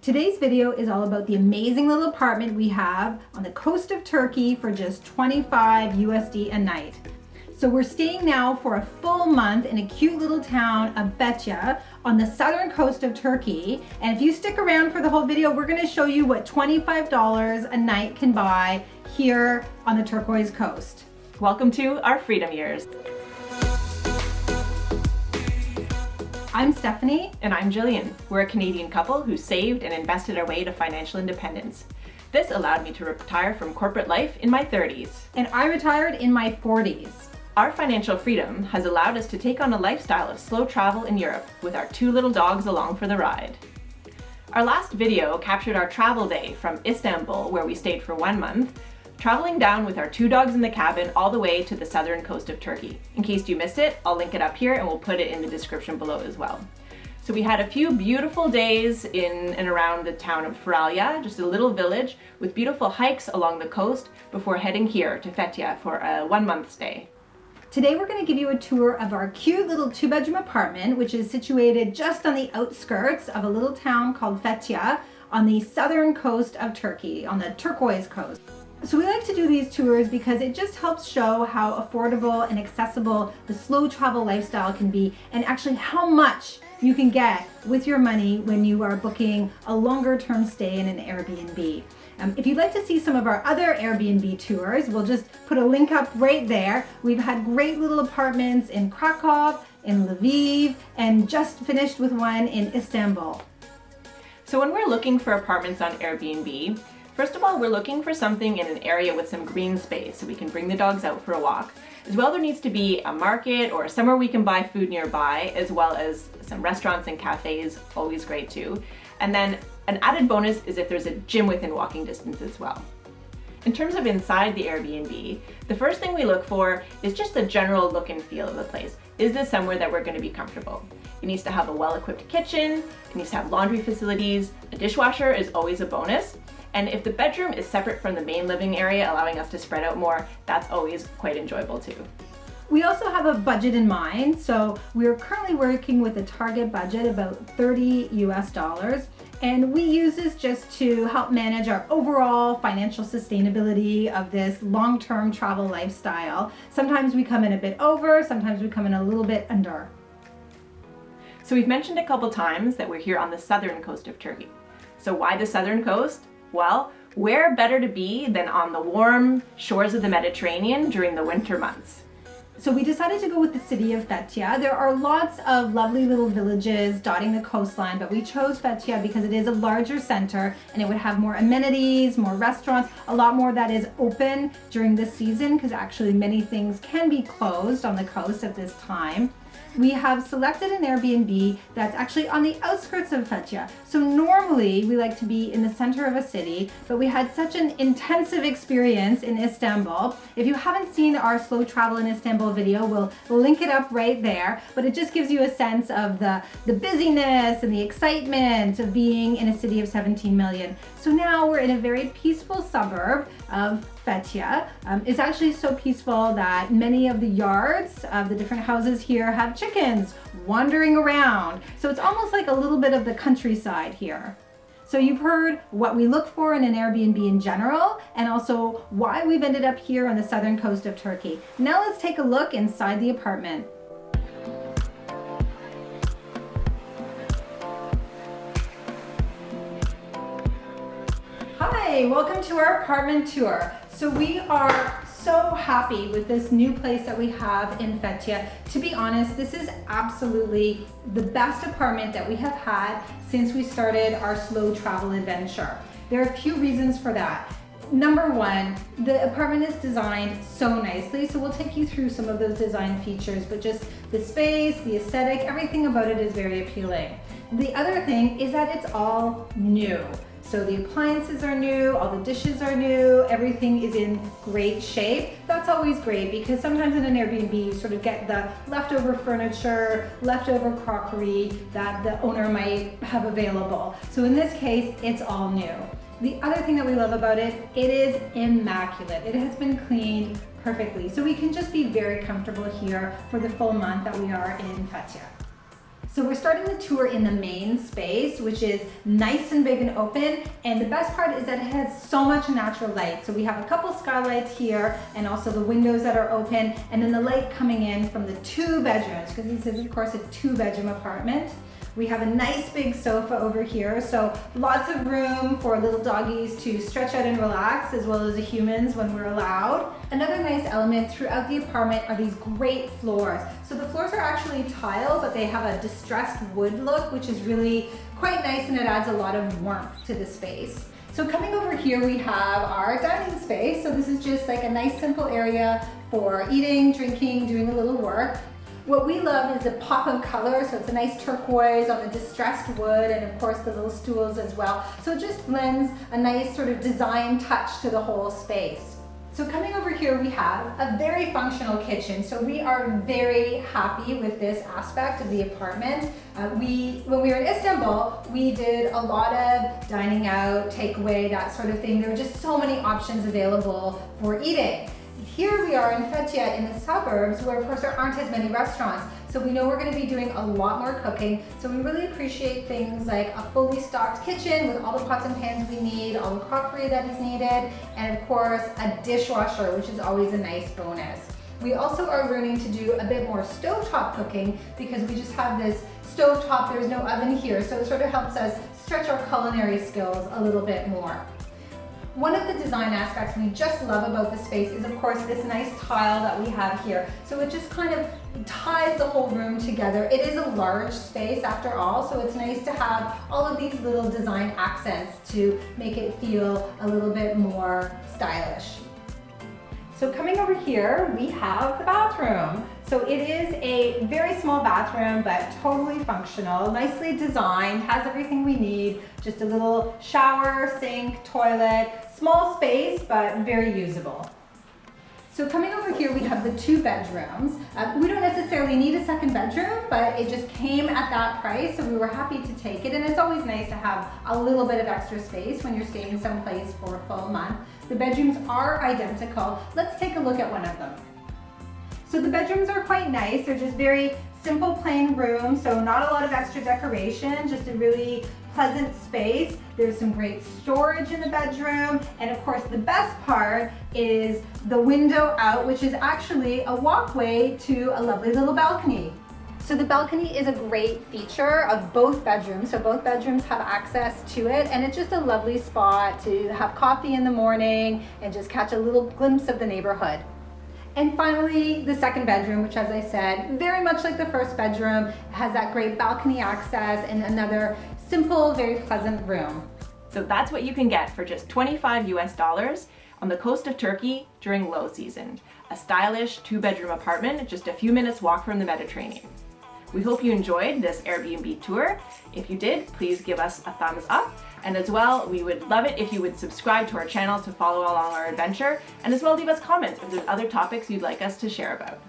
Today's video is all about the amazing little apartment we have on the coast of Turkey for just 25 USD a night. So we're staying now for a full month in a cute little town of Fethiye on the southern coast of Turkey. And if you stick around for the whole video, we're going to show you what $25 a night can buy here on the Turquoise Coast. Welcome to our freedom years. I'm Stephanie. And I'm Gillian. We're a Canadian couple who saved and invested our way to financial independence. This allowed me to retire from corporate life in my 30s. And I retired in my 40s. Our financial freedom has allowed us to take on a lifestyle of slow travel in Europe with our two little dogs along for the ride. Our last video captured our travel day from Istanbul, where we stayed for 1 month, traveling down with our two dogs in the cabin all the way to the southern coast of Turkey. In case you missed it, I'll link it up here and we'll put it in the description below as well. So we had a few beautiful days in and around the town of Fethiye, just a little village with beautiful hikes along the coast before heading here to Fethiye for a 1 month stay. Today we're going to give you a tour of our cute little 2-bedroom apartment, which is situated just on the outskirts of a little town called Fethiye on the southern coast of Turkey, on the Turquoise Coast. So we like to do these tours because it just helps show how affordable and accessible the slow travel lifestyle can be, and actually how much you can get with your money when you are booking a longer term stay in an Airbnb. If you'd like to see some of our other Airbnb tours, we'll just put a link up right there. We've had great little apartments in Krakow, in Lviv, and just finished with one in Istanbul. So when we're looking for apartments on Airbnb, first of all, we're looking for something in an area with some green space so we can bring the dogs out for a walk. As well, there needs to be a market or somewhere we can buy food nearby, as well as some restaurants and cafes, always great too. And then an added bonus is if there's a gym within walking distance as well. In terms of inside the Airbnb, the first thing we look for is just the general look and feel of the place. Is this somewhere that we're going to be comfortable? It needs to have a well-equipped kitchen, it needs to have laundry facilities, a dishwasher is always a bonus. And if the bedroom is separate from the main living area, allowing us to spread out more, that's always quite enjoyable too. We also have a budget in mind, so we're currently working with a target budget about $30 US, and we use this just to help manage our overall financial sustainability of this long-term travel lifestyle. Sometimes we come in a bit over, sometimes we come in a little bit under. So we've mentioned a couple times that we're here on the southern coast of Turkey. So why the southern coast? Well, where better to be than on the warm shores of the Mediterranean during the winter months? So we decided to go with the city of Fethiye. There are lots of lovely little villages dotting the coastline, but we chose Fethiye because it is a larger center and it would have more amenities, more restaurants, a lot more that is open during this season, because actually many things can be closed on the coast at this time. We have selected an Airbnb that's actually on the outskirts of Fethiye. So normally we like to be in the center of a city, but we had such an intensive experience in Istanbul. If you haven't seen our slow travel in Istanbul video, we'll link it up right there, but it just gives you a sense of the busyness and the excitement of being in a city of 17 million. So now we're in a very peaceful suburb of Fethiye. It's actually so peaceful that many of the yards of the different houses here have chickens wandering around. So it's almost like a little bit of the countryside here. So you've heard what we look for in an Airbnb in general, and also why we've ended up here on the southern coast of Turkey. Now let's take a look inside the apartment. Hi, welcome to our apartment tour. So we are so happy with this new place that we have in Fethiye. To be honest, this is absolutely the best apartment that we have had since we started our slow travel adventure. There are a few reasons for that. Number one, the apartment is designed so nicely, so we'll take you through some of those design features, but just the space, the aesthetic, everything about it is very appealing. The other thing is that it's all new. So the appliances are new, all the dishes are new, everything is in great shape. That's always great because sometimes in an Airbnb you sort of get the leftover furniture, leftover crockery that the owner might have available. So in this case, it's all new. The other thing that we love about it, it is immaculate. It has been cleaned perfectly. So we can just be very comfortable here for the full month that we are in Fethiye. So we're starting the tour in the main space, which is nice and big and open. And the best part is that it has so much natural light. So we have a couple skylights here and also the windows that are open, and then the light coming in from the 2 bedrooms, because this is of course a 2-bedroom apartment. We have a nice big sofa over here, so lots of room for little doggies to stretch out and relax, as well as the humans when we're allowed. Another nice element throughout the apartment are these great floors. So the floors are actually tile, but they have a distressed wood look, which is really quite nice, and it adds a lot of warmth to the space. So coming over here, we have our dining space. So this is just like a nice simple area for eating, drinking, doing a little work. What we love is the pop of color, so it's a nice turquoise on the distressed wood, and of course the little stools as well. So it just lends a nice sort of design touch to the whole space. So coming over here, we have a very functional kitchen. So we are very happy with this aspect of the apartment. When we were in Istanbul, we did a lot of dining out, takeaway, that sort of thing. There were just so many options available for eating. Here we are in Fethiye in the suburbs, where of course there aren't as many restaurants. So we know we're going to be doing a lot more cooking. So we really appreciate things like a fully stocked kitchen with all the pots and pans we need, all the crockery that is needed, and of course a dishwasher, which is always a nice bonus. We also are learning to do a bit more stovetop cooking because we just have this stovetop, there's no oven here, so it sort of helps us stretch our culinary skills a little bit more. One of the design aspects we just love about the space is of course this nice tile that we have here. So it just kind of ties the whole room together. It is a large space after all, so it's nice to have all of these little design accents to make it feel a little bit more stylish. So coming over here, we have the bathroom. So it is a very small bathroom, but totally functional, nicely designed, has everything we need, just a little shower, sink, toilet, small space, but very usable. So coming over here, we have the 2 bedrooms. We don't necessarily need a second bedroom, but it just came at that price, so we were happy to take it. And it's always nice to have a little bit of extra space when you're staying someplace for a full month. The bedrooms are identical. Let's take a look at one of them. So the bedrooms are quite nice. They're just very simple, plain rooms, so not a lot of extra decoration, just a really pleasant space. There's some great storage in the bedroom, and of course the best part is the window out, which is actually a walkway to a lovely little balcony. So the balcony is a great feature of both bedrooms. So both bedrooms have access to it, and it's just a lovely spot to have coffee in the morning and just catch a little glimpse of the neighborhood. And finally, the second bedroom, which as I said, very much like the first bedroom, has that great balcony access and another simple, very pleasant room. So that's what you can get for just $25 US on the coast of Turkey during low season. A stylish 2-bedroom apartment just a few minutes walk from the Mediterranean. We hope you enjoyed this Airbnb tour. If you did, please give us a thumbs up. And as well, we would love it if you would subscribe to our channel to follow along our adventure, and as well leave us comments if there's other topics you'd like us to share about.